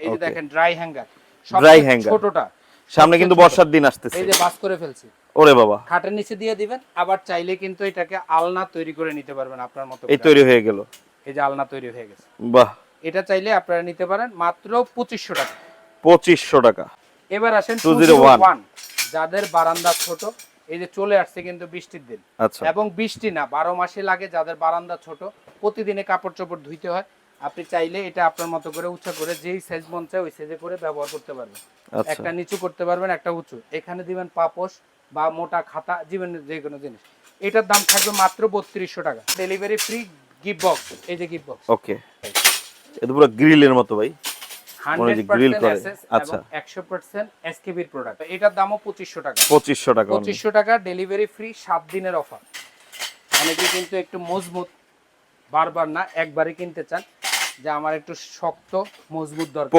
এই যে দেখেন ড্রাই হ্যাঙ্গার, ড্রাই হ্যাঙ্গার ছোটটা, সামনে কিন্তু বর্ষার দিন আসতেছে। এই যে বাস করে ফেলছি, ওরে বাবা, খাটের নিচে দিয়ে দিবেন। আবার চাইলে কিন্তু এটাকে আলনা তৈরি করে নিতে পারবেন আপনার মতো। এই তৈরি হয়ে গেল, এই যে আলনা তৈরি হয়ে গেছে। বাহ, এটা চাইলে আপনারা নিতে পারেন মাত্র 2500 টাকা। 2500 টাকা। এবার আসেন 201, যাদের বারান্দা ছোট, এই যে চলে আসছে কিন্তু বৃষ্টির দিন, আচ্ছা, এবং বৃষ্টি না 12 মাসে লাগে, যাদের বারান্দা ছোট, প্রতিদিনে কাপড় চোপড় ধুইতে হয়, আপনি চাইলে এটা আপনার মতো করে উঁচা করে যেই সাইজ মন চায় ওই সাইজে করে ব্যবহার করতে পারবেন। আচ্ছা, একটা নিচু করতে পারবেন, একটা উঁচু। এখানে দিবেন পাপোশ বা মোটা খাতা, জীবনের যে কোনো জিনিস। এটার দাম থাকবে মাত্র 3200 টাকা। ডেলিভারি ফ্রি, গিফট বক্স, এই যে গিফট বক্স। ওকে, এটা পুরো গ্রিলের মতো ভাই, মনে হয় গ্রিল 100% করে। এসএস আচ্ছা, এবং 100% এসকেবির প্রোডাক্ট। এটার দামও 2500 টাকা। 2500 টাকা, 2500 টাকা ডেলিভারি ফ্রি, 7 দিনের অফার। অনেকে কিন্তু একটু মজবুত, বারবার না একবারই কিনতে চান, যে আমার একটু শক্ত মজবুত দরকার।